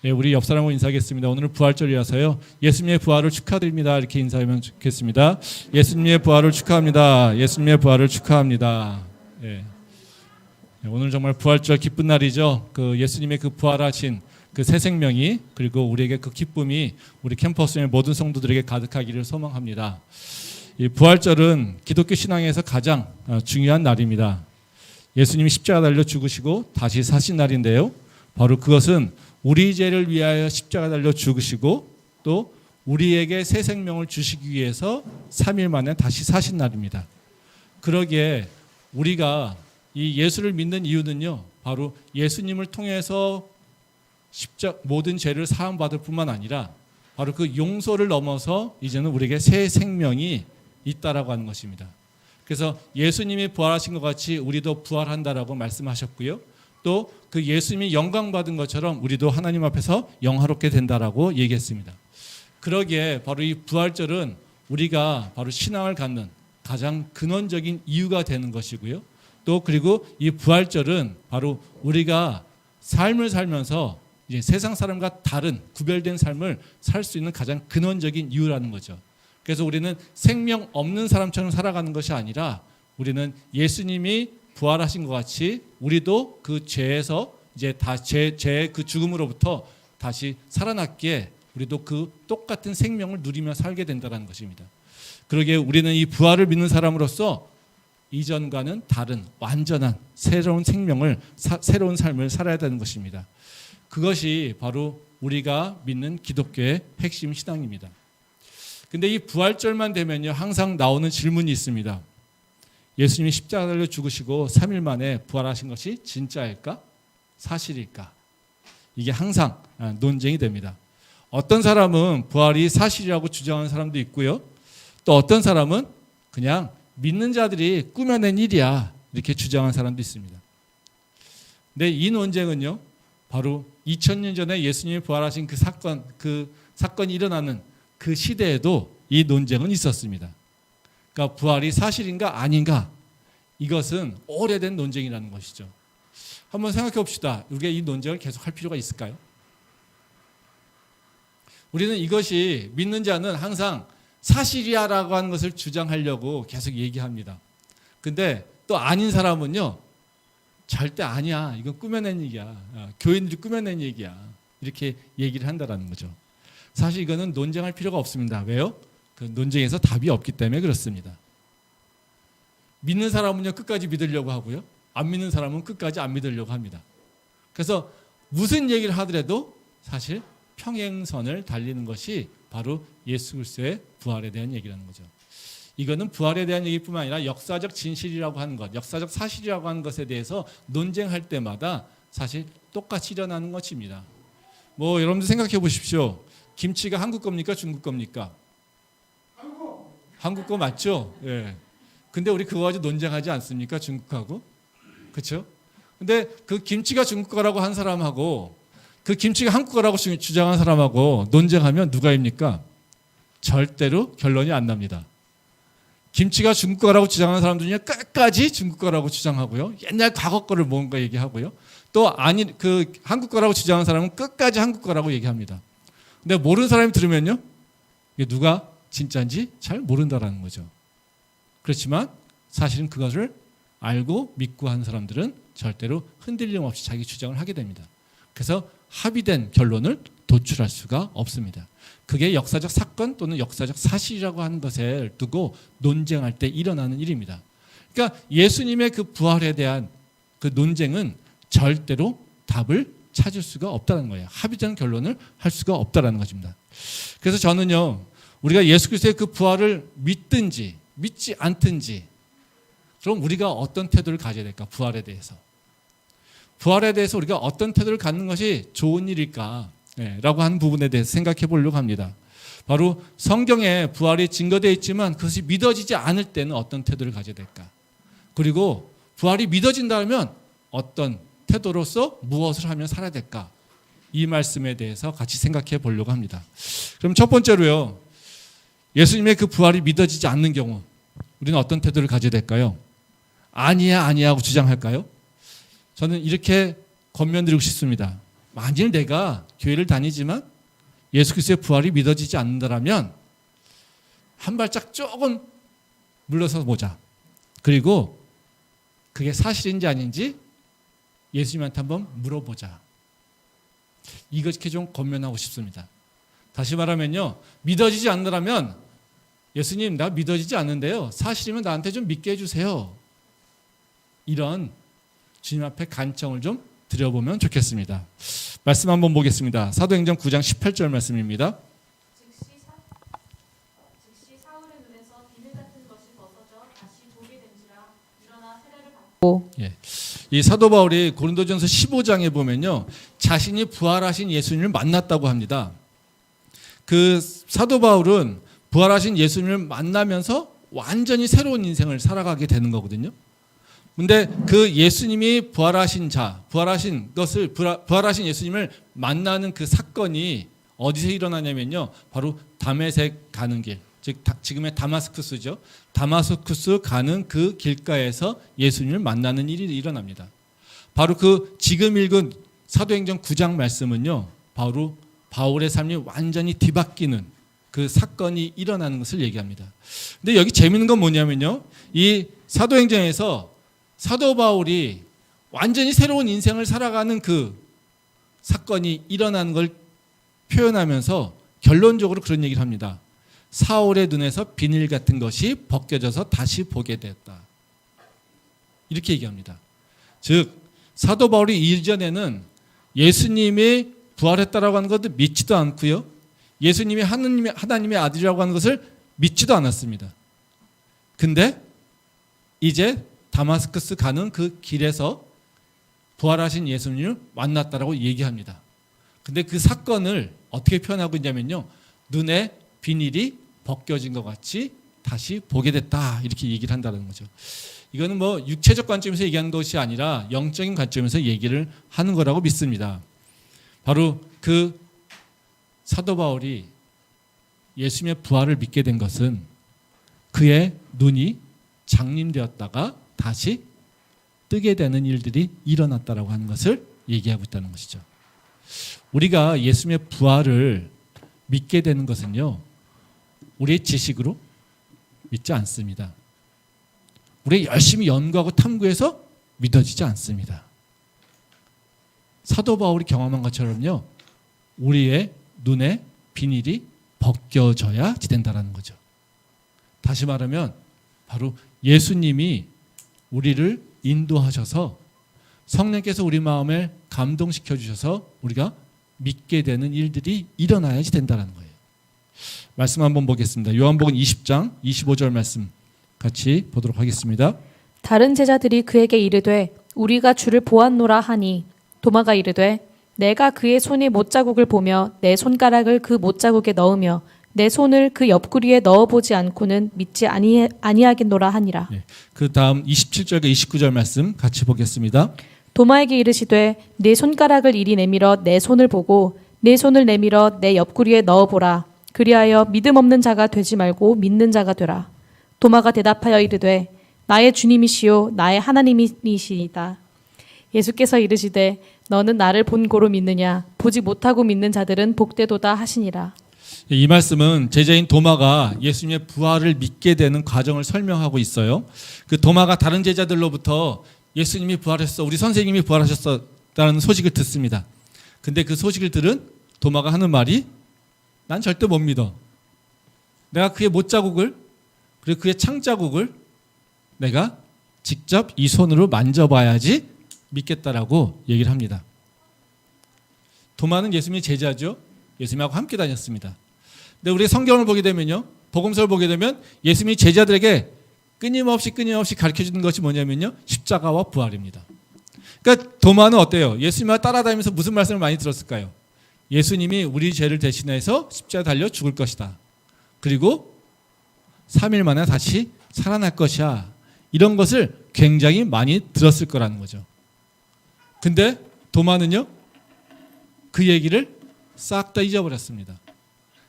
예, 우리 옆 사람하고 인사하겠습니다. 오늘은 부활절이라서요. 예수님의 부활을 축하드립니다. 이렇게 인사하면 좋겠습니다. 예수님의 부활을 축하합니다. 예수님의 부활을 축하합니다. 예. 오늘 정말 부활절 기쁜 날이죠. 그 예수님의 그 부활하신 그 새 생명이 그리고 우리에게 그 기쁨이 우리 캠퍼스의 모든 성도들에게 가득하기를 소망합니다. 이 부활절은 기독교 신앙에서 가장 중요한 날입니다. 예수님이 십자가 달려 죽으시고 다시 사신 날인데요. 바로 그것은 우리 죄를 위하여 십자가 달려 죽으시고 또 우리에게 새 생명을 주시기 위해서 3일 만에 다시 사신 날입니다. 그러기에 우리가 이 예수를 믿는 이유는요, 바로 예수님을 통해서 모든 죄를 사함받을 뿐만 아니라 바로 그 용서를 넘어서 이제는 우리에게 새 생명이 있다라고 하는 것입니다. 그래서 예수님이 부활하신 것 같이 우리도 부활한다라고 말씀하셨고요. 또 그 예수님이 영광 받은 것처럼 우리도 하나님 앞에서 영화롭게 된다라고 얘기했습니다. 그러기에 바로 이 부활절은 우리가 바로 신앙을 갖는 가장 근원적인 이유가 되는 것이고요. 또 그리고 이 부활절은 바로 우리가 삶을 살면서 이제 세상 사람과 다른 구별된 삶을 살 수 있는 가장 근원적인 이유라는 거죠. 그래서 우리는 생명 없는 사람처럼 살아가는 것이 아니라 우리는 예수님이 부활하신 것 같이 우리도 그 죄에서 이제 죄의 그 죽음으로부터 다시 살아났기에 우리도 그 똑같은 생명을 누리며 살게 된다는 것입니다. 그러기에 우리는 이 부활을 믿는 사람으로서 이전과는 다른 완전한 새로운 생명을 새로운 삶을 살아야 되는 것입니다. 그것이 바로 우리가 믿는 기독교의 핵심 신앙입니다. 근데 이 부활절만 되면요, 항상 나오는 질문이 있습니다. 예수님이 십자가 달려 죽으시고 3일 만에 부활하신 것이 진짜일까? 사실일까? 이게 항상 논쟁이 됩니다. 어떤 사람은 부활이 사실이라고 주장하는 사람도 있고요. 또 어떤 사람은 그냥 믿는 자들이 꾸며낸 일이야 이렇게 주장하는 사람도 있습니다. 근데 이 논쟁은요, 바로 2000년 전에 예수님이 부활하신 그 사건이 일어나는 그 시대에도 이 논쟁은 있었습니다. 그러니까 부활이 사실인가 아닌가, 이것은 오래된 논쟁이라는 것이죠. 한번 생각해 봅시다. 우리가 이 논쟁을 계속 할 필요가 있을까요? 우리는 이것이 믿는 자는 항상 사실이야라고 하는 것을 주장하려고 계속 얘기합니다. 근데 또 아닌 사람은요, 절대 아니야, 이건 꾸며낸 얘기야, 교인들이 꾸며낸 얘기야, 이렇게 얘기를 한다는 거죠. 사실 이거는 논쟁할 필요가 없습니다. 왜요? 그 논쟁에서 답이 없기 때문에 그렇습니다. 믿는 사람은요, 끝까지 믿으려고 하고요, 안 믿는 사람은 끝까지 안 믿으려고 합니다. 그래서 무슨 얘기를 하더라도 사실 평행선을 달리는 것이 바로 예수 그리스도의 부활에 대한 얘기라는 거죠. 이거는 부활에 대한 얘기뿐만 아니라 역사적 진실이라고 하는 것, 역사적 사실이라고 하는 것에 대해서 논쟁할 때마다 사실 똑같이 일어나는 것입니다. 여러분들 생각해 보십시오. 김치가 한국 겁니까? 중국 겁니까? 한국 거 맞죠? 예. 근데 우리 그거 가지고 논쟁하지 않습니까? 중국하고. 그렇죠? 근데 그 김치가 중국 거라고 한 사람하고 그 김치가 한국 거라고 주장한 사람하고 논쟁하면 누가 입니까? 절대로 결론이 안 납니다. 김치가 중국 거라고 주장하는 사람들 중에 끝까지 중국 거라고 주장하고요. 옛날 과거 거를 뭔가 얘기하고요. 또 아니 그 한국 거라고 주장하는 사람은 끝까지 한국 거라고 얘기합니다. 근데 모르는 사람이 들으면요, 이게 누가 진짜인지 잘 모른다라는 거죠. 그렇지만 사실은 그것을 알고 믿고 하는 사람들은 절대로 흔들림 없이 자기 주장을 하게 됩니다. 그래서 합의된 결론을 도출할 수가 없습니다. 그게 역사적 사건 또는 역사적 사실이라고 하는 것을 두고 논쟁할 때 일어나는 일입니다. 그러니까 예수님의 그 부활에 대한 그 논쟁은 절대로 답을 찾을 수가 없다는 거예요. 합의된 결론을 할 수가 없다는 것입니다. 그래서 저는요, 우리가 예수 그리스도의 그 부활을 믿든지 믿지 않든지, 그럼 우리가 어떤 태도를 가져야 될까? 부활에 대해서 우리가 어떤 태도를 갖는 것이 좋은 일일까? 라고 하는 부분에 대해서 생각해 보려고 합니다. 바로 성경에 부활이 증거되어 있지만 그것이 믿어지지 않을 때는 어떤 태도를 가져야 될까? 그리고 부활이 믿어진다면 어떤 태도로서 무엇을 하며 살아야 될까? 이 말씀에 대해서 같이 생각해 보려고 합니다. 그럼 첫 번째로요, 예수님의 그 부활이 믿어지지 않는 경우 우리는 어떤 태도를 가져야 될까요? 아니야 하고 주장할까요? 저는 이렇게 권면드리고 싶습니다. 만일 내가 교회를 다니지만 예수 그리스도의 부활이 믿어지지 않는다면 한 발짝 조금 물러서 보자. 그리고 그게 사실인지 아닌지 예수님한테 한번 물어보자. 이것게 좀 권면하고 싶습니다. 다시 말하면요, 믿어지지 않는다면 예수님, 나 믿어지지 않는데요, 사실이면 나한테 좀 믿게 해주세요. 이런 주님 앞에 간청을 좀 드려보면 좋겠습니다. 말씀 한번 보겠습니다. 사도행전 9장 18절 말씀입니다. 즉시 사울의 눈에서 비늘 같은 것이 벗어져 다시 보게 된지라 일어나 세례를 받고. 이 사도 바울이 고린도전서 15장에 보면요, 자신이 부활하신 예수님을 만났다고 합니다. 그 사도 바울은 부활하신 예수님을 만나면서 완전히 새로운 인생을 살아가게 되는 거거든요. 근데 그 예수님이 부활하신 예수님을 만나는 그 사건이 어디서 일어나냐면요, 바로 다메섹 가는 길, 즉 지금의 다마스쿠스죠. 다마스쿠스 가는 그 길가에서 예수님을 만나는 일이 일어납니다. 바로 그 지금 읽은 사도행전 9장 말씀은요, 바로 바울의 삶이 완전히 뒤바뀌는 그 사건이 일어나는 것을 얘기합니다. 근데 여기 재밌는 건 뭐냐면요, 이 사도행전에서 사도 바울이 완전히 새로운 인생을 살아가는 그 사건이 일어나는 걸 표현하면서 결론적으로 그런 얘기를 합니다. 사울의 눈에서 비늘 같은 것이 벗겨져서 다시 보게 되었다. 이렇게 얘기합니다. 즉 사도 바울이 이전에는 예수님이 부활했다라고 하는 것도 믿지도 않고요, 예수님이 하나님의 아들이라고 하는 것을 믿지도 않았습니다. 근데 이제 다마스쿠스 가는 그 길에서 부활하신 예수님을 만났다라고 얘기합니다. 근데 그 사건을 어떻게 표현하고 있냐면요, 눈에 비닐이 벗겨진 것 같이 다시 보게 됐다, 이렇게 얘기를 한다는 거죠. 이거는 뭐 육체적 관점에서 얘기하는 것이 아니라 영적인 관점에서 얘기를 하는 거라고 믿습니다. 바로 그 사도 바울이 예수님의 부활을 믿게 된 것은 그의 눈이 장림되었다가 다시 뜨게 되는 일들이 일어났다라고 하는 것을 얘기하고 있다는 것이죠. 우리가 예수님의 부활을 믿게 되는 것은요, 우리의 지식으로 믿지 않습니다. 우리 열심히 연구하고 탐구해서 믿어지지 않습니다. 사도 바울이 경험한 것처럼요, 우리의 눈에 비닐이 벗겨져야 된다는 거죠. 다시 말하면 바로 예수님이 우리를 인도하셔서 성령께서 우리 마음을 감동시켜 주셔서 우리가 믿게 되는 일들이 일어나야지 된다는 거예요. 말씀 한번 보겠습니다. 요한복음 20장 25절 말씀 같이 보도록 하겠습니다. 다른 제자들이 그에게 이르되 우리가 주를 보았노라 하니 도마가 이르되 내가 그의 손에 못자국을 보며 내 손가락을 그 못자국에 넣으며 내 손을 그 옆구리에 넣어보지 않고는 믿지 아니하겠노라 하니라. 그 다음 27절과 29절 말씀 같이 보겠습니다. 도마에게 이르시되 내 손가락을 이리 내밀어 내 손을 보고 내 손을 내밀어 내 옆구리에 넣어보라. 그리하여 믿음 없는 자가 되지 말고 믿는 자가 되라. 도마가 대답하여 이르되 나의 주님이시요 나의 하나님이시이다. 예수께서 이르시되 너는 나를 본 고로 믿느냐? 보지 못하고 믿는 자들은 복되도다 하시니라. 이 말씀은 제자인 도마가 예수님의 부활을 믿게 되는 과정을 설명하고 있어요. 그 도마가 다른 제자들로부터 예수님이 부활했어, 우리 선생님이 부활하셨다는 소식을 듣습니다. 근데 그 소식을 들은 도마가 하는 말이 난 절대 못 믿어. 내가 그의 못자국을 그리고 그의 창자국을 내가 직접 이 손으로 만져봐야지 믿겠다라고 얘기를 합니다. 도마는 예수님의 제자죠. 예수님하고 함께 다녔습니다. 근데 우리 성경을 보게 되면요, 복음서를 보게 되면 예수님이 제자들에게 끊임없이 가르쳐주는 것이 뭐냐면요, 십자가와 부활입니다. 그러니까 도마는 어때요? 예수님과 따라다니면서 무슨 말씀을 많이 들었을까요? 예수님이 우리 죄를 대신해서 십자가에 달려 죽을 것이다. 그리고 3일 만에 다시 살아날 것이야. 이런 것을 굉장히 많이 들었을 거라는 거죠. 근데 도마는요, 그 얘기를 싹 다 잊어버렸습니다.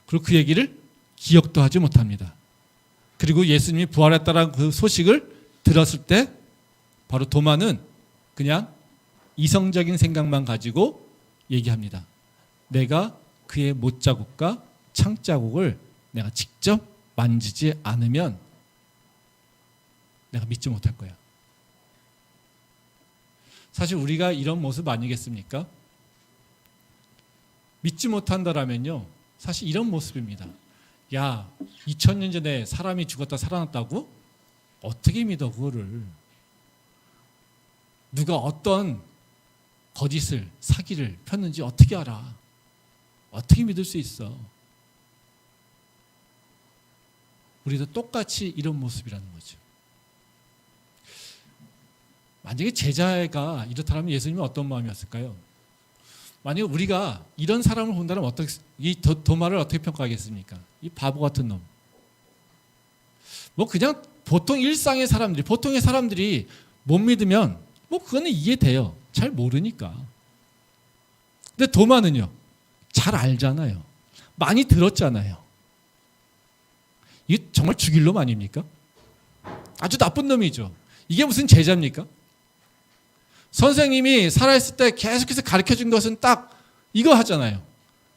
그리고 그 얘기를 기억도 하지 못합니다. 그리고 예수님이 부활했다는 그 소식을 들었을 때 바로 도마는 그냥 이성적인 생각만 가지고 얘기합니다. 내가 그의 못자국과 창자국을 내가 직접 만지지 않으면 내가 믿지 못할 거야. 사실 우리가 이런 모습 아니겠습니까? 믿지 못한다라면요, 사실 이런 모습입니다. 야, 2000년 전에 사람이 죽었다 살아났다고? 어떻게 믿어 그거를? 누가 어떤 거짓을, 사기를 폈는지 어떻게 알아? 어떻게 믿을 수 있어? 우리도 똑같이 이런 모습이라는 거죠. 만약에 제자가 이렇다면 예수님은 어떤 마음이었을까요? 만약에 우리가 이런 사람을 본다면 이 도마를 어떻게 평가하겠습니까? 이 바보 같은 놈. 뭐 그냥 보통 일상의 사람들이, 보통의 사람들이 못 믿으면 뭐 그거는 이해돼요. 잘 모르니까. 근데 도마는요, 잘 알잖아요. 많이 들었잖아요. 이게 정말 죽일 놈 아닙니까? 아주 나쁜 놈이죠. 이게 무슨 제자입니까? 선생님이 살아있을 때 계속해서 가르쳐준 것은 딱 이거 하잖아요.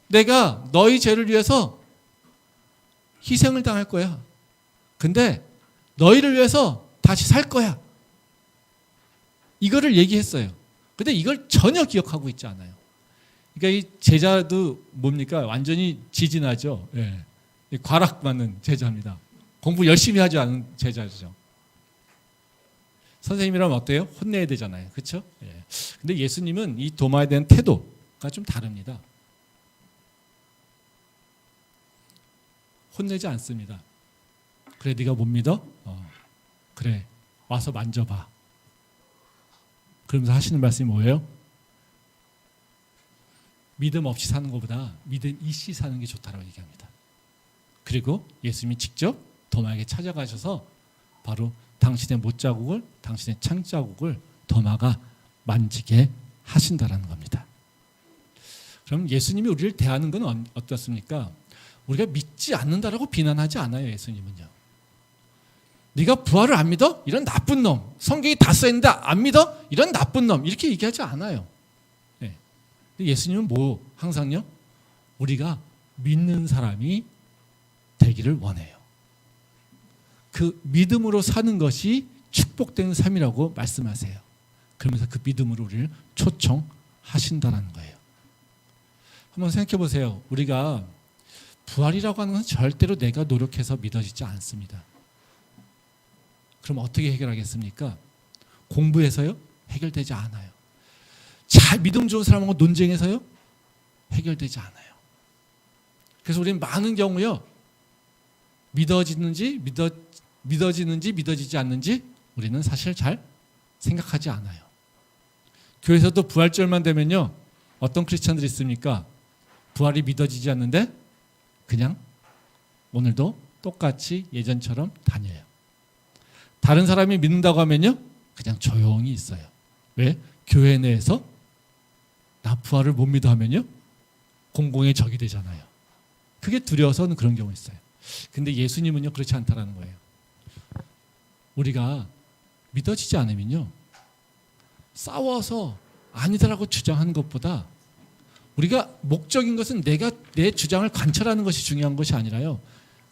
내가 너희 죄를 위해서 희생을 당할 거야. 근데 너희를 위해서 다시 살 거야. 이거를 얘기했어요. 근데 이걸 전혀 기억하고 있지 않아요. 그러니까 이 제자도 뭡니까? 완전히 지진하죠. 예. 과락받는 제자입니다. 공부 열심히 하지 않은 제자죠. 선생님이라면 어때요? 혼내야 되잖아요. 그렇죠? 예. 근데 예수님은 이 도마에 대한 태도가 좀 다릅니다. 혼내지 않습니다. 그래, 네가 못 믿어? 그래, 와서 만져봐. 그러면서 하시는 말씀이 뭐예요? 믿음 없이 사는 것보다 믿음 있이 사는 게 좋다고 얘기합니다. 그리고 예수님이 직접 도마에게 찾아가셔서 바로 당신의 못자국을, 당신의 창자국을 도마가 만지게 하신다라는 겁니다. 그럼 예수님이 우리를 대하는 건 어떻습니까? 우리가 믿지 않는다라고 비난하지 않아요. 예수님은요. 네가 부활을 안 믿어? 이런 나쁜 놈. 성경이 다 써있는데 안 믿어? 이런 나쁜 놈. 이렇게 얘기하지 않아요. 네. 예수님은 뭐 항상요? 우리가 믿는 사람이 되기를 원해요. 그 믿음으로 사는 것이 축복된 삶이라고 말씀하세요. 그러면서 그 믿음으로 우리를 초청하신다는 거예요. 한번 생각해 보세요. 우리가 부활이라고 하는 것은 절대로 내가 노력해서 믿어지지 않습니다. 그럼 어떻게 해결하겠습니까? 공부해서요? 해결되지 않아요. 잘 믿음 좋은 사람하고 논쟁해서요? 해결되지 않아요. 그래서 우리는 많은 경우요, 믿어지는지 믿어지지 않는지 우리는 사실 잘 생각하지 않아요. 교회에서도 부활절만 되면요, 어떤 크리스찬들이 있습니까? 부활이 믿어지지 않는데 그냥 오늘도 똑같이 예전처럼 다녀요. 다른 사람이 믿는다고 하면요, 그냥 조용히 있어요. 왜? 교회 내에서 나 부활을 못 믿어 하면요, 공공의 적이 되잖아요. 그게 두려워서는 그런 경우 있어요. 근데 예수님은요, 그렇지 않다라는 거예요. 우리가 믿어지지 않으면요, 싸워서 아니다라고 주장하는 것보다 우리가 목적인 것은 내가 내 주장을 관철하는 것이 중요한 것이 아니라요,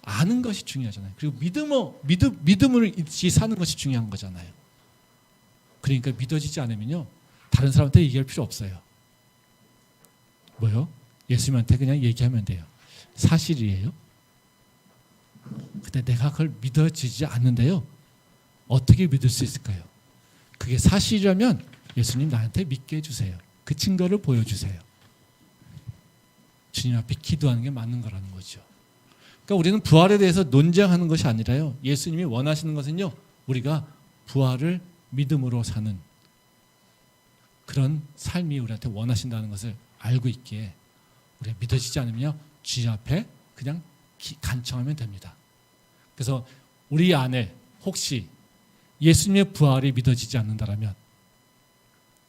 아는 것이 중요하잖아요. 그리고 믿음을 잊지 사는 것이 중요한 거잖아요. 그러니까 믿어지지 않으면요, 다른 사람한테 얘기할 필요 없어요. 뭐요? 예수님한테 그냥 얘기하면 돼요. 사실이에요. 근데 내가 그걸 믿어지지 않는데요, 어떻게 믿을 수 있을까요? 그게 사실이라면 예수님 나한테 믿게 해주세요. 그 증거를 보여주세요. 주님 앞에 기도하는 게 맞는 거라는 거죠. 그러니까 우리는 부활에 대해서 논쟁하는 것이 아니라요, 예수님이 원하시는 것은요, 우리가 부활을 믿음으로 사는 그런 삶이 우리한테 원하신다는 것을 알고 있기에 우리가 믿어지지 않으면 주님 앞에 그냥 간청하면 됩니다. 그래서 우리 안에 혹시 예수님의 부활이 믿어지지 않는다라면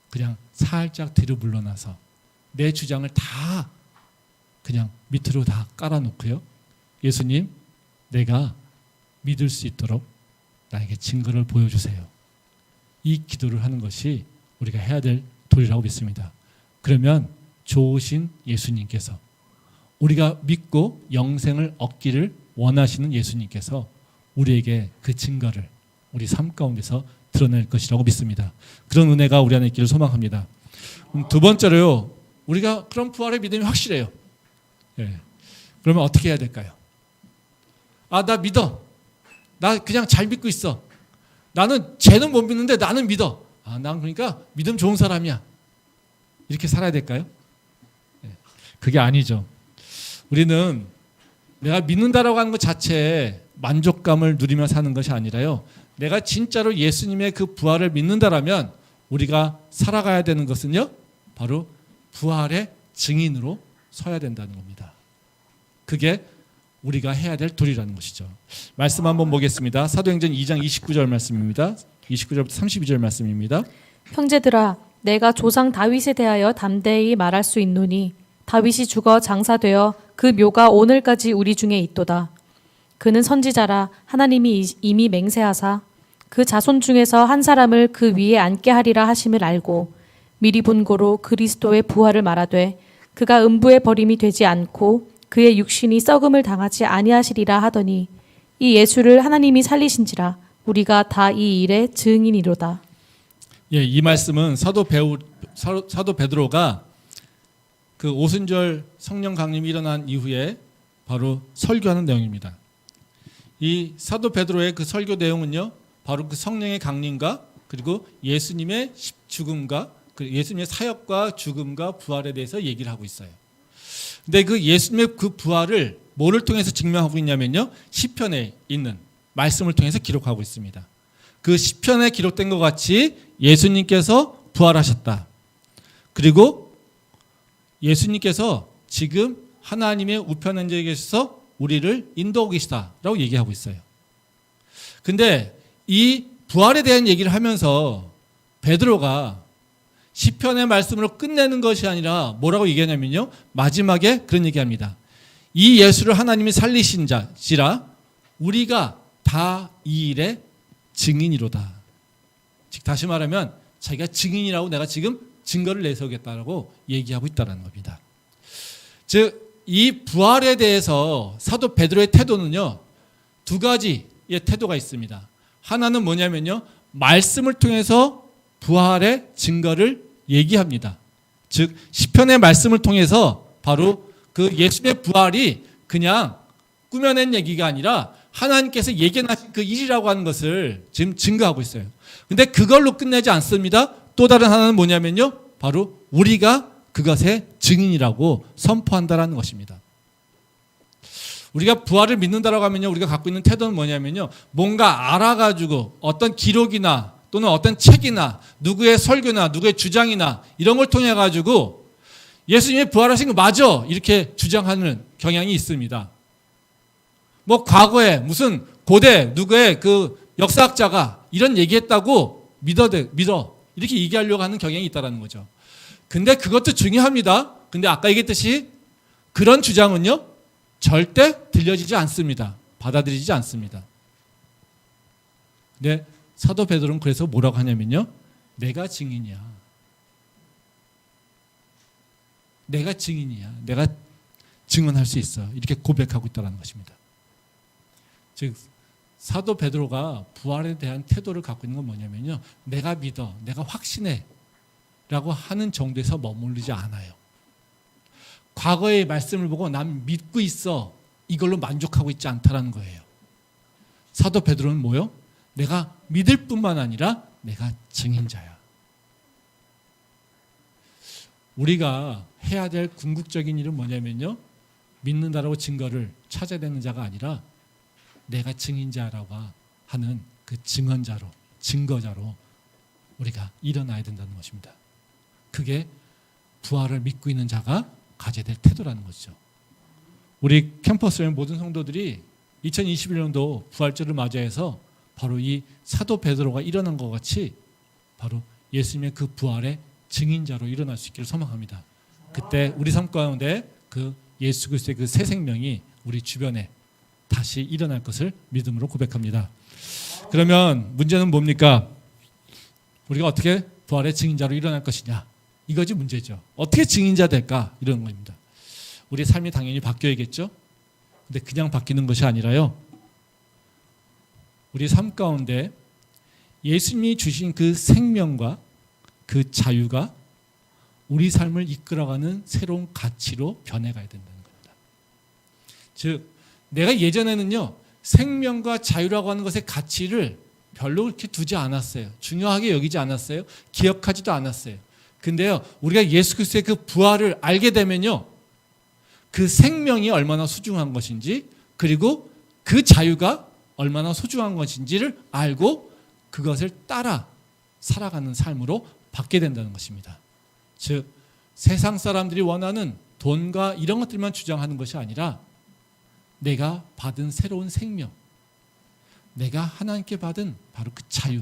그냥 살짝 뒤로 물러나서 내 주장을 다 그냥 밑으로 다 깔아놓고요, 예수님, 내가 믿을 수 있도록 나에게 증거를 보여주세요. 이 기도를 하는 것이 우리가 해야 될 도리라고 믿습니다. 그러면 좋으신 예수님께서, 우리가 믿고 영생을 얻기를 원하시는 예수님께서 우리에게 그 증거를 우리 삶 가운데서 드러낼 것이라고 믿습니다. 그런 은혜가 우리 안에 있기를 소망합니다. 두 번째로요, 우리가 그런 부활의 믿음이 확실해요. 예. 그러면 어떻게 해야 될까요? 나 믿어. 나 그냥 잘 믿고 있어. 나는 쟤는 못 믿는데 나는 믿어. 난 그러니까 믿음 좋은 사람이야. 이렇게 살아야 될까요? 예. 그게 아니죠. 우리는 내가 믿는다라고 하는 것 자체에 만족감을 누리며 사는 것이 아니라요, 내가 진짜로 예수님의 그 부활을 믿는다라면 우리가 살아가야 되는 것은요, 바로 부활의 증인으로 서야 된다는 겁니다. 그게 우리가 해야 될 도리라는 것이죠. 말씀 한번 보겠습니다. 사도행전 2장 29절 말씀입니다. 29절부터 32절 말씀입니다. 형제들아, 내가 조상 다윗에 대하여 담대히 말할 수 있노니 다윗이 죽어 장사되어 그 묘가 오늘까지 우리 중에 있도다. 그는 선지자라 하나님이 이미 맹세하사 그 자손 중에서 한 사람을 그 위에 앉게 하리라 하심을 알고 미리 본고로 그리스도의 부활을 말하되 그가 음부의 버림이 되지 않고 그의 육신이 썩음을 당하지 아니하시리라 하더니 이 예수를 하나님이 살리신지라 우리가 다 이 일의 증인이로다. 예, 이 말씀은 사도 베드로가 그 오순절 성령 강림이 일어난 이후에 바로 설교하는 내용입니다. 이 사도 베드로의 그 설교 내용은요, 바로 그 성령의 강림과 그리고 예수님의 죽음과 예수님의 사역과 죽음과 부활에 대해서 얘기를 하고 있어요. 근데 그 예수님의 그 부활을 뭐를 통해서 증명하고 있냐면요, 시편에 있는 말씀을 통해서 기록하고 있습니다. 그 시편에 기록된 것 같이 예수님께서 부활하셨다. 그리고 예수님께서 지금 하나님의 우편 앉아 계셔서 우리를 인도하고 계시다라고 얘기하고 있어요. 근데 이 부활에 대한 얘기를 하면서 베드로가 시편의 말씀으로 끝내는 것이 아니라 뭐라고 얘기하냐면요, 마지막에 그런 얘기합니다. 이 예수를 하나님이 살리신 자시라 우리가 다 이 일의 증인이로다. 즉 다시 말하면 자기가 증인이라고 내가 지금 증거를 내세우겠다라고 얘기하고 있다는 겁니다. 즉 이 부활에 대해서 사도 베드로의 태도는요, 두 가지의 태도가 있습니다. 하나는 뭐냐면요, 말씀을 통해서 부활의 증거를 얘기합니다. 즉 시편의 말씀을 통해서 바로 그 예수님의 부활이 그냥 꾸며낸 얘기가 아니라 하나님께서 예견하신 그 일이라고 하는 것을 지금 증거하고 있어요. 근데 그걸로 끝내지 않습니다. 또 다른 하나는 뭐냐면요, 바로 우리가 그것의 증인이라고 선포한다라는 것입니다. 우리가 부활을 믿는다라고 하면요, 우리가 갖고 있는 태도는 뭐냐면요, 뭔가 알아가지고 어떤 기록이나 또는 어떤 책이나 누구의 설교나 누구의 주장이나 이런 걸 통해 가지고 예수님이 부활하신 거 맞아 이렇게 주장하는 경향이 있습니다. 뭐 과거에 무슨 고대 누구의 그 역사학자가 이런 얘기했다고 믿어 이렇게 얘기하려고 하는 경향이 있다는 거죠. 근데 그것도 중요합니다. 근데 아까 얘기했듯이 그런 주장은요, 절대 들려지지 않습니다. 받아들이지 않습니다. 근데 사도 베드로는 그래서 뭐라고 하냐면요, 내가 증인이야. 내가 증인이야. 내가 증언할 수 있어. 이렇게 고백하고 있다는 것입니다. 즉 사도 베드로가 부활에 대한 태도를 갖고 있는 건 뭐냐면요, 내가 믿어, 내가 확신해 라고 하는 정도에서 머무르지 않아요. 과거의 말씀을 보고 난 믿고 있어 이걸로 만족하고 있지 않다라는 거예요. 사도 베드로는 뭐요? 내가 믿을 뿐만 아니라 내가 증인자야. 우리가 해야 될 궁극적인 일은 뭐냐면요, 믿는다라고 증거를 찾아야 되는 자가 아니라 내가 증인자라고 하는 그 증언자로, 증거자로 우리가 일어나야 된다는 것입니다. 그게 부활을 믿고 있는 자가 가져야 될 태도라는 것이죠. 우리 캠퍼스의 모든 성도들이 2021년도 부활절을 맞이해서 바로 이 사도 베드로가 일어난 것 같이 바로 예수님의 그 부활의 증인자로 일어날 수 있기를 소망합니다. 그때 우리 삶 가운데 그 예수 그리스도의 그 새 생명이 우리 주변에 다시 일어날 것을 믿음으로 고백합니다. 그러면 문제는 뭡니까? 우리가 어떻게 부활의 증인자로 일어날 것이냐? 이거지 문제죠. 어떻게 증인자 될까? 이런 겁니다. 우리 삶이 당연히 바뀌어야겠죠. 근데 그냥 바뀌는 것이 아니라요. 우리 삶 가운데 예수님이 주신 그 생명과 그 자유가 우리 삶을 이끌어가는 새로운 가치로 변해가야 된다는 겁니다. 즉 내가 예전에는요 생명과 자유라고 하는 것의 가치를 별로 그렇게 두지 않았어요. 중요하게 여기지 않았어요. 기억하지도 않았어요. 근데요 우리가 예수 그리스도의 그 부활을 알게 되면요 그 생명이 얼마나 소중한 것인지 그리고 그 자유가 얼마나 소중한 것인지를 알고 그것을 따라 살아가는 삶으로 받게 된다는 것입니다. 즉 세상 사람들이 원하는 돈과 이런 것들만 주장하는 것이 아니라 내가 받은 새로운 생명, 내가 하나님께 받은 바로 그 자유,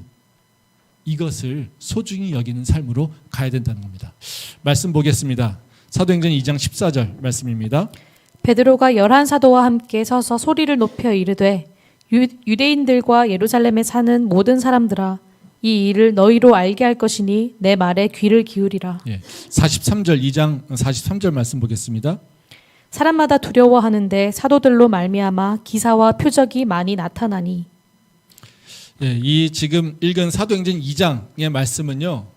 이것을 소중히 여기는 삶으로 가야 된다는 겁니다. 말씀 보겠습니다. 사도행전 2장 14절 말씀입니다. 베드로가 11 사도와 함께 서서 소리를 높여 이르되 유대인들과 예루살렘에 사는 모든 사람들아 이 일을 너희로 알게 할 것이니 내 말에 귀를 기울이라. 43절 2장 43절 말씀 보겠습니다. 사람마다 두려워하는데 사도들로 말미암아 기사와 표적이 많이 나타나니. 이 지금 읽은 사도행전 2장의 말씀은요.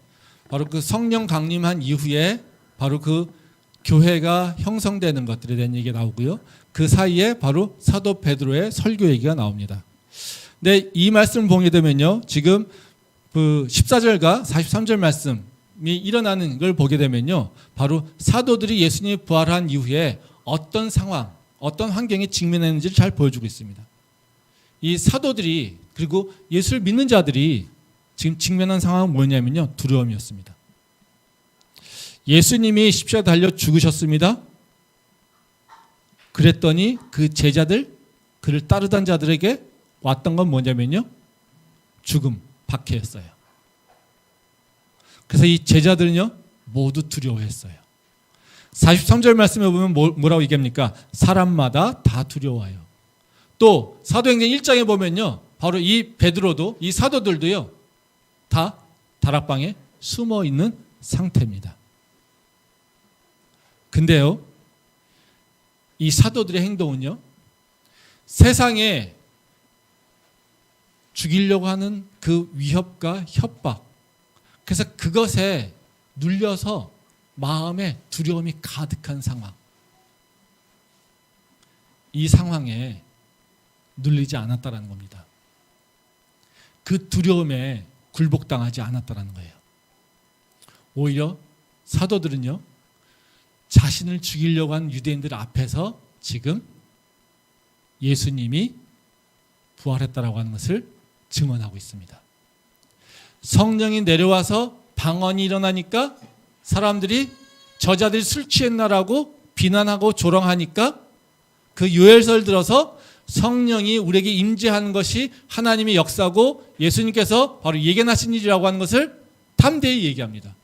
바로 그 성령 강림한 이후에 바로 그 교회가 형성되는 것들에 대한 얘기가 나오고요. 그 사이에 바로 사도 베드로의 설교 얘기가 나옵니다. 근데 이 말씀을 보게 되면요. 지금 그 14절과 43절 말씀이 일어나는 걸 보게 되면요. 바로 사도들이 예수님이 부활한 이후에 어떤 상황, 어떤 환경에 직면했는지를 잘 보여주고 있습니다. 이 사도들이 그리고 예수를 믿는 자들이 지금 직면한 상황은 뭐냐면요. 두려움이었습니다. 예수님이 십자가에 달려 죽으셨습니다. 그랬더니 그 제자들, 그를 따르던 자들에게 왔던 건 뭐냐면요. 죽음, 박해였어요. 그래서 이 제자들은요. 모두 두려워했어요. 43절 말씀에 보면 뭐라고 얘기합니까? 사람마다 다 두려워해요. 또 사도행전 1장에 보면요. 바로 이 베드로도 이 사도들도요. 다 다락방에 숨어 있는 상태입니다. 근데요. 이 사도들의 행동은요. 세상에 죽이려고 하는 그 위협과 협박, 그래서 그것에 눌려서 마음에 두려움이 가득한 상황, 이 상황에 눌리지 않았다라는 겁니다. 그 두려움에 굴복당하지 않았다라는 거예요. 오히려 사도들은요. 자신을 죽이려고 하는 유대인들 앞에서 지금 예수님이 부활했다라고 하는 것을 증언하고 있습니다. 성령이 내려와서 방언이 일어나니까 사람들이 저자들이 술 취했나라고 비난하고 조롱하니까 그 요엘서를 들어서 성령이 우리에게 임재하는 것이 하나님의 역사고 예수님께서 바로 예견하신 일이라고 하는 것을 담대히 얘기합니다.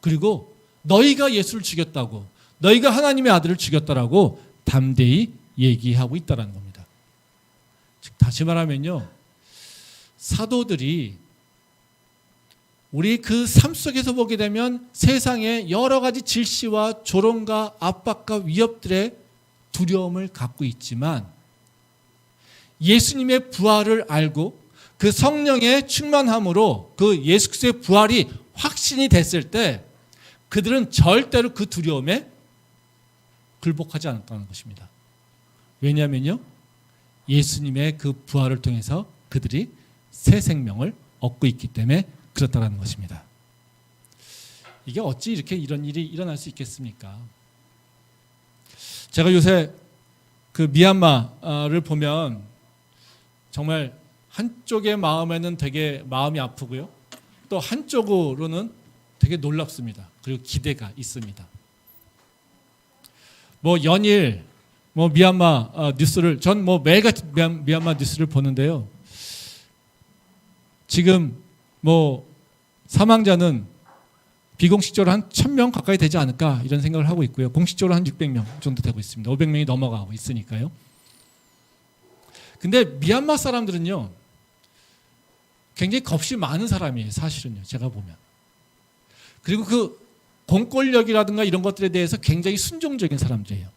그리고 너희가 예수를 죽였다고, 너희가 하나님의 아들을 죽였다라고 담대히 얘기하고 있다는 겁니다. 즉 다시 말하면요. 사도들이 우리 그 삶 속에서 보게 되면 세상의 여러 가지 질시와 조롱과 압박과 위협들의 두려움을 갖고 있지만 예수님의 부활을 알고 그 성령의 충만함으로 그 예수 그리스도의 부활이 확신이 됐을 때 그들은 절대로 그 두려움에 굴복하지 않았다는 것입니다. 왜냐하면요. 예수님의 그 부활을 통해서 그들이 새 생명을 얻고 있기 때문에 그렇다는 것입니다. 이게 어찌 이렇게 이런 일이 일어날 수 있겠습니까? 제가 요새 그 미얀마를 보면 정말 한쪽의 마음에는 되게 마음이 아프고요. 또 한쪽으로는 되게 놀랍습니다. 그리고 기대가 있습니다. 뭐 연일 뭐 미얀마 뉴스를 전 뭐 매일같이 미얀마 뉴스를 보는데요. 지금 뭐 사망자는 비공식적으로 한 1000명 가까이 되지 않을까 이런 생각을 하고 있고요. 공식적으로 한 600명 정도 되고 있습니다. 500명이 넘어가고 있으니까요. 근데 미얀마 사람들은요. 굉장히 겁이 많은 사람이에요. 사실은요. 제가 보면. 그리고 그 공권력이라든가 이런 것들에 대해서 굉장히 순종적인 사람들이에요.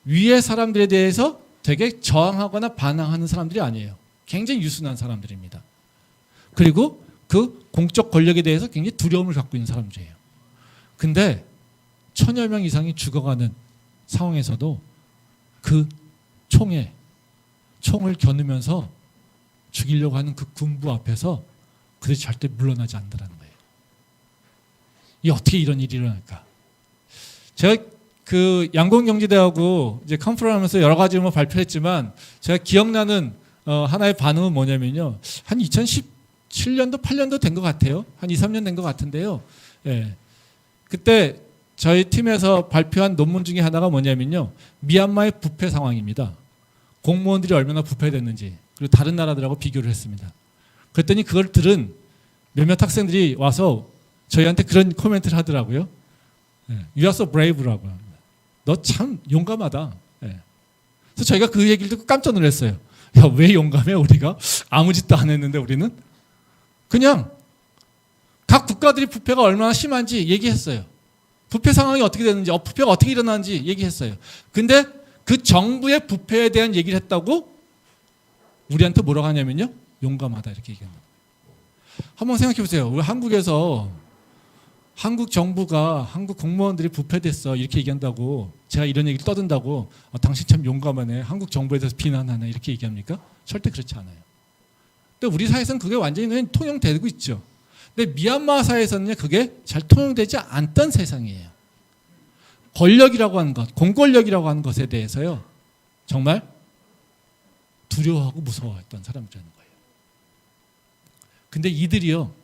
위의 사람들에 대해서 되게 저항하거나 반항하는 사람들이 아니에요. 굉장히 유순한 사람들입니다. 그리고 그 공적 권력에 대해서 굉장히 두려움을 갖고 있는 사람들이에요. 근데 1000여 명 이상이 죽어가는 상황에서도 그 총을 겨누면서 죽이려고 하는 그 군부 앞에서 그들이 절대 물러나지 않는다는 거예요. 이게 어떻게 이런 일이 일어날까? 제가 그 양곤경제대하고 이제 컨퍼런스 하면서 여러 가지 뭐 발표했지만 제가 기억나는 하나의 반응은 뭐냐면요. 한 2017년도 8년도 된 것 같아요. 한 2, 3년 된 것 같은데요. 예. 그때 저희 팀에서 발표한 논문 중에 하나가 뭐냐면요. 미얀마의 부패 상황입니다. 공무원들이 얼마나 부패됐는지 그리고 다른 나라들하고 비교를 했습니다. 그랬더니 그걸 들은 몇몇 학생들이 와서 저희한테 그런 코멘트를 하더라고요. You are so brave라고요. 너 참 용감하다. 그래서 저희가 그 얘기를 듣고 깜짝 놀랐어요. 야, 왜 용감해 우리가? 아무 짓도 안 했는데 우리는? 그냥 각 국가들이 부패가 얼마나 심한지 얘기했어요. 부패 상황이 어떻게 되는지, 부패가 어떻게 일어나는지 얘기했어요. 근데 그 정부의 부패에 대한 얘기를 했다고 우리한테 뭐라고 하냐면요. 용감하다 이렇게 얘기합니다. 한번 생각해 보세요. 우리 한국에서 한국 정부가 한국 공무원들이 부패됐어 이렇게 얘기한다고 제가 이런 얘기를 떠든다고 당신 참 용감하네. 한국 정부에 대해서 비난하네 이렇게 얘기합니까? 절대 그렇지 않아요. 근데 우리 사회에서는 그게 완전히 그냥 통용되고 있죠. 근데 미얀마 사회에서는 그게 잘 통용되지 않던 세상이에요. 권력이라고 하는 것, 공권력이라고 하는 것에 대해서요. 정말 두려워하고 무서워했던 사람들이라는 거예요. 근데 이들이요.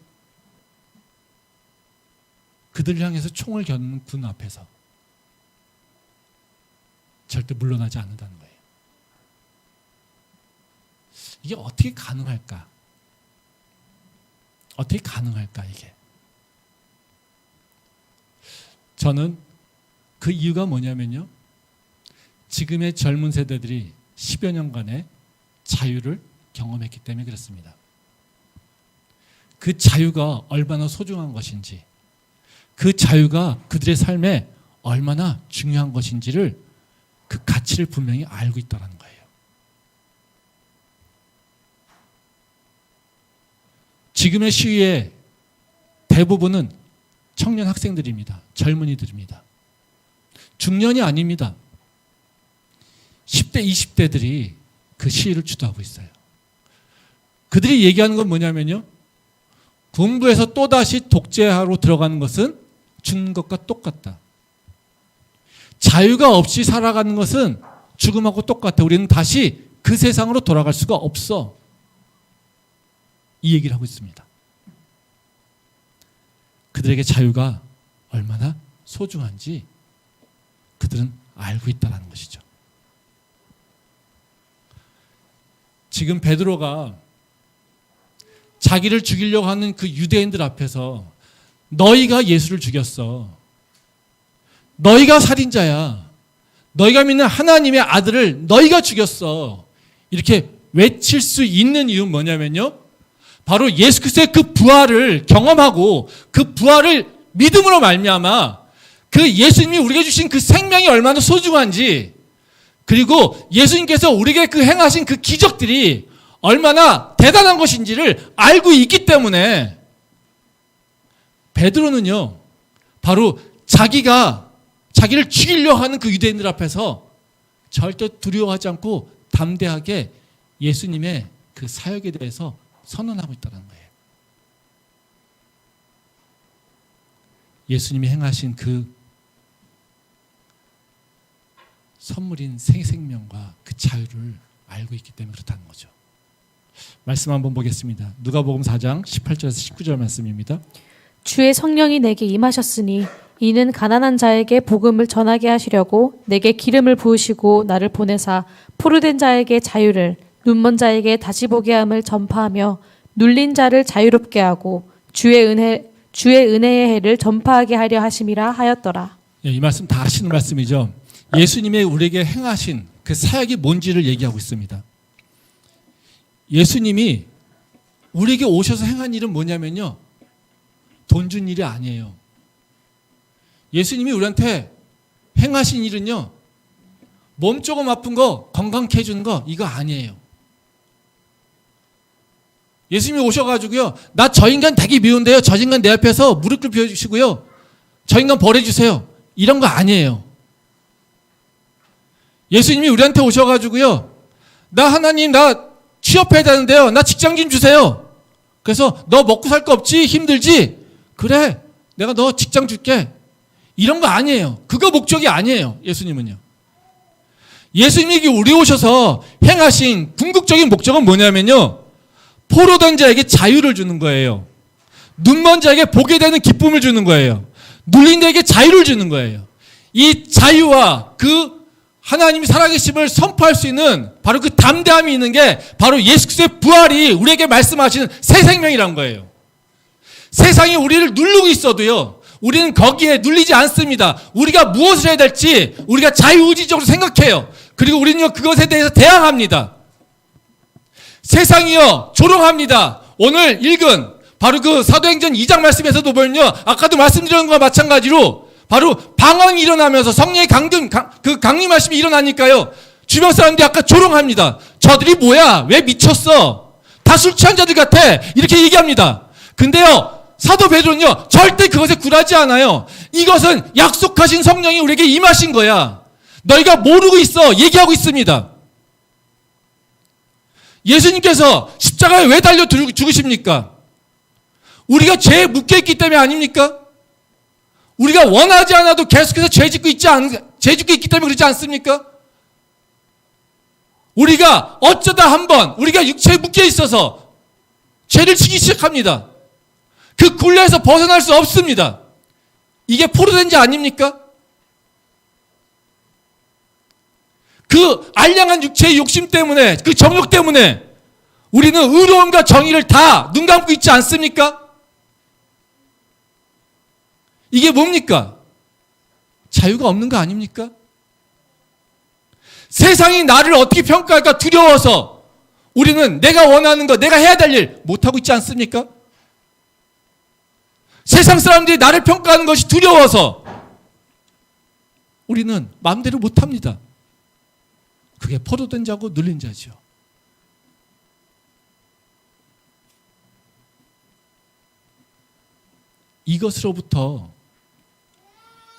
그들을 향해서 총을 겨누는 군 앞에서 절대 물러나지 않는다는 거예요. 이게 어떻게 가능할까? 어떻게 가능할까 이게? 저는 그 이유가 뭐냐면요. 지금의 젊은 세대들이 10여 년간의 자유를 경험했기 때문에 그렇습니다. 그 자유가 얼마나 소중한 것인지 그 자유가 그들의 삶에 얼마나 중요한 것인지를 그 가치를 분명히 알고 있다는 거예요. 지금의 시위의 대부분은 청년 학생들입니다. 젊은이들입니다. 중년이 아닙니다. 10대, 20대들이 그 시위를 주도하고 있어요. 그들이 얘기하는 건 뭐냐면요. 군부에서 또다시 독재하로 들어가는 것은 죽는 것과 똑같다. 자유가 없이 살아가는 것은 죽음하고 똑같아. 우리는 다시 그 세상으로 돌아갈 수가 없어. 이 얘기를 하고 있습니다. 그들에게 자유가 얼마나 소중한지 그들은 알고 있다는 것이죠. 지금 베드로가 자기를 죽이려고 하는 그 유대인들 앞에서 너희가 예수를 죽였어. 너희가 살인자야. 너희가 믿는 하나님의 아들을 너희가 죽였어. 이렇게 외칠 수 있는 이유는 뭐냐면요. 바로 예수 그리스도의 그 부활을 경험하고 그 부활을 믿음으로 말미암아 그 예수님이 우리에게 주신 그 생명이 얼마나 소중한지 그리고 예수님께서 우리에게 그 행하신 그 기적들이 얼마나 대단한 것인지를 알고 있기 때문에 베드로는요. 바로 자기를 죽이려 하는 그 유대인들 앞에서 절대 두려워하지 않고 담대하게 예수님의 그 사역에 대해서 선언하고 있다는 거예요. 예수님이 행하신 그 선물인 생명과 그 자유를 알고 있기 때문에 그렇다는 거죠. 말씀 한번 보겠습니다. 누가복음 4장 18절에서 19절 말씀입니다. 주의 성령이 내게 임하셨으니 이는 가난한 자에게 복음을 전하게 하시려고 내게 기름을 부으시고 나를 보내사 포로된 자에게 자유를 눈먼 자에게 다시 보게 함을 전파하며 눌린 자를 자유롭게 하고 주의 은혜의 해를 전파하게 하려 하심이라 하였더라. 이 말씀 다 아시는 말씀이죠. 예수님의 우리에게 행하신 그 사역이 뭔지를 얘기하고 있습니다. 예수님이 우리에게 오셔서 행한 일은 뭐냐면요. 돈 준 일이 아니에요. 예수님이 우리한테 행하신 일은요, 몸 조금 아픈 거 건강케 해주는 거 이거 아니에요. 예수님이 오셔가지고요, 나 저 인간 되게 미운데요, 저 인간 내 앞에서 무릎 꿇혀주시고요, 저 인간 버려주세요, 이런 거 아니에요. 예수님이 우리한테 오셔가지고요, 나 하나님 나 취업해야 되는데요, 나 직장 좀 주세요. 그래서 너 먹고 살 거 없지? 힘들지? 그래, 내가 너 직장 줄게. 이런 거 아니에요. 그거 목적이 아니에요. 예수님은요. 예수님이 우리 오셔서 행하신 궁극적인 목적은 뭐냐면요, 포로된 자에게 자유를 주는 거예요. 눈먼 자에게 보게 되는 기쁨을 주는 거예요. 눌린 자에게 자유를 주는 거예요. 이 자유와 그 하나님이 살아계심을 선포할 수 있는 바로 그 담대함이 있는 게 바로 예수 그리스도의 부활이 우리에게 말씀하시는 새 생명이란 거예요. 세상이 우리를 누르고 있어도요, 우리는 거기에 눌리지 않습니다. 우리가 무엇을 해야 될지 우리가 자유의지적으로 생각해요. 그리고 우리는요, 그것에 대해서 대항합니다. 세상이요, 조롱합니다. 오늘 읽은 바로 그 사도행전 2장 말씀에서도 보면요, 아까도 말씀드린 것과 마찬가지로 바로 방황이 일어나면서 성령의 강림하심이 일어나니까요, 주변 사람들이 아까 조롱합니다. 저들이 뭐야? 왜 미쳤어? 다 술 취한 자들 같아. 이렇게 얘기합니다. 근데요, 사도 베드로는요, 절대 그것에 굴하지 않아요. 이것은 약속하신 성령이 우리에게 임하신 거야. 너희가 모르고 있어. 얘기하고 있습니다. 예수님께서 십자가에 왜 달려 죽으십니까? 우리가 죄에 묶여있기 때문에 아닙니까? 우리가 원하지 않아도 계속해서 죄 짓고 있기 때문에 그렇지 않습니까? 우리가 어쩌다 한번 우리가 육체에 묶여 있어서 죄를 지기 시작합니다. 그 굴레에서 벗어날 수 없습니다. 이게 포로된 자 아닙니까? 그 알량한 육체의 욕심 때문에, 그 정욕 때문에 우리는 의로움과 정의를 다 눈 감고 있지 않습니까? 이게 뭡니까? 자유가 없는 거 아닙니까? 세상이 나를 어떻게 평가할까 두려워서 우리는 내가 원하는 거, 내가 해야 될 일 못하고 있지 않습니까? 세상 사람들이 나를 평가하는 것이 두려워서 우리는 마음대로 못합니다. 그게 포로된 자고 눌린 자죠. 이것으로부터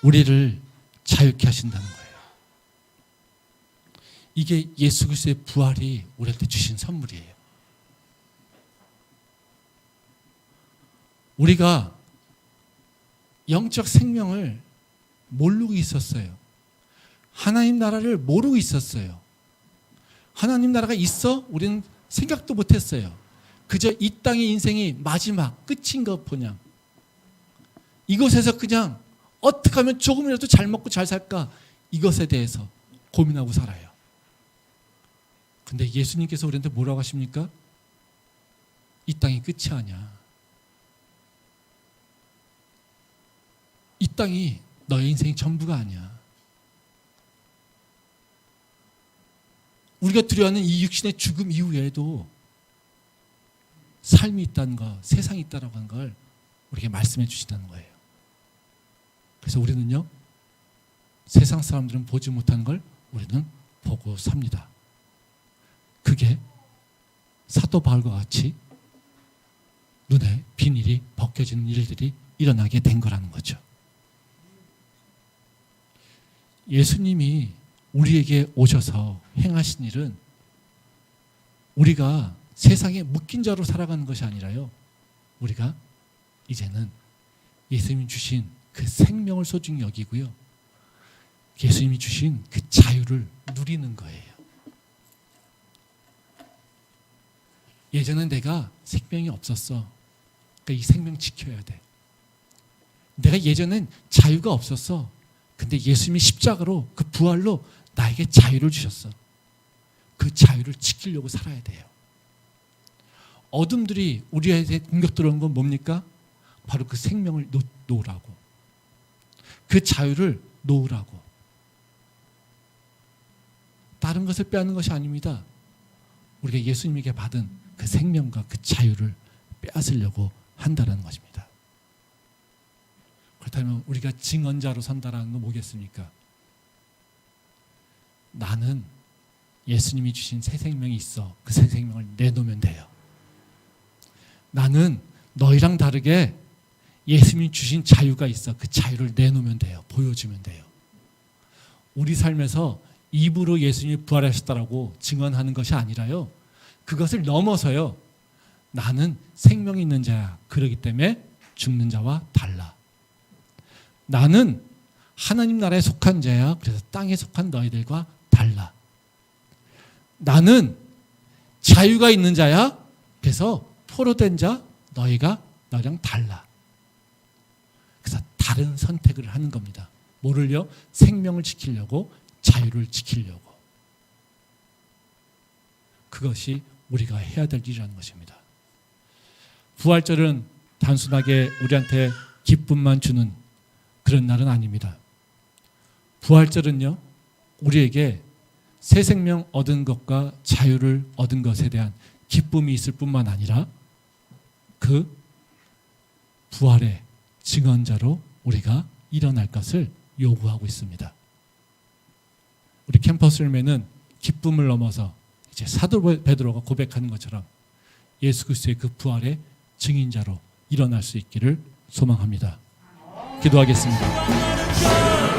우리를 자유케 하신다는 거예요. 이게 예수 그리스도의 부활이 우리한테 주신 선물이에요. 우리가 영적 생명을 모르고 있었어요. 하나님 나라를 모르고 있었어요. 하나님 나라가 있어? 우리는 생각도 못했어요. 그저 이 땅의 인생이 마지막 끝인 것 보냐. 이것에서 그냥 어떻게 하면 조금이라도 잘 먹고 잘 살까, 이것에 대해서 고민하고 살아요. 근데 예수님께서 우리한테 뭐라고 하십니까? 이 땅이 끝이 아니야. 이 땅이 너의 인생이 전부가 아니야. 우리가 두려워하는 이 육신의 죽음 이후에도 삶이 있다는 것, 세상이 있다는 걸 우리에게 말씀해 주시다는 거예요. 그래서 우리는요, 세상 사람들은 보지 못하는 걸 우리는 보고 삽니다. 그게 사도 바울과 같이 눈에 비닐이 벗겨지는 일들이 일어나게 된 거라는 거죠. 예수님이 우리에게 오셔서 행하신 일은 우리가 세상에 묶인 자로 살아가는 것이 아니라요, 우리가 이제는 예수님이 주신 그 생명을 소중히 여기고요, 예수님이 주신 그 자유를 누리는 거예요. 예전엔 내가 생명이 없었어. 그러니까 이 생명 지켜야 돼. 내가 예전엔 자유가 없었어. 근데 예수님이 십자가로, 그 부활로 나에게 자유를 주셨어. 그 자유를 지키려고 살아야 돼요. 어둠들이 우리에게 공격 들어온 건 뭡니까? 바로 그 생명을 놓으라고, 그 자유를 놓으라고. 다른 것을 빼앗는 것이 아닙니다. 우리가 예수님에게 받은 그 생명과 그 자유를 빼앗으려고 한다는 것입니다. 그렇다면 그렇다면 우리가 증언자로 선다라는 건 뭐겠습니까? 나는 예수님이 주신 새 생명이 있어. 그 새 생명을 내놓으면 돼요. 나는 너희랑 다르게 예수님이 주신 자유가 있어. 그 자유를 내놓으면 돼요. 보여주면 돼요. 우리 삶에서 입으로 예수님이 부활하셨다라고 증언하는 것이 아니라요. 그것을 넘어서요. 나는 생명이 있는 자야. 그렇기 때문에 죽는 자와 달라. 나는 하나님 나라에 속한 자야. 그래서 땅에 속한 너희들과 달라. 나는 자유가 있는 자야. 그래서 포로된 자 너희랑 달라. 그래서 다른 선택을 하는 겁니다. 뭐를요? 생명을 지키려고, 자유를 지키려고. 그것이 우리가 해야 될 일이라는 것입니다. 부활절은 단순하게 우리한테 기쁨만 주는 그런 날은 아닙니다. 부활절은요, 우리에게 새 생명 얻은 것과 자유를 얻은 것에 대한 기쁨이 있을 뿐만 아니라 그 부활의 증언자로 우리가 일어날 것을 요구하고 있습니다. 우리 캠퍼스 열매는 기쁨을 넘어서 이제 사도 베드로가 고백하는 것처럼 예수 그리스도의 그 부활의 증인자로 일어날 수 있기를 소망합니다. 기도하겠습니다.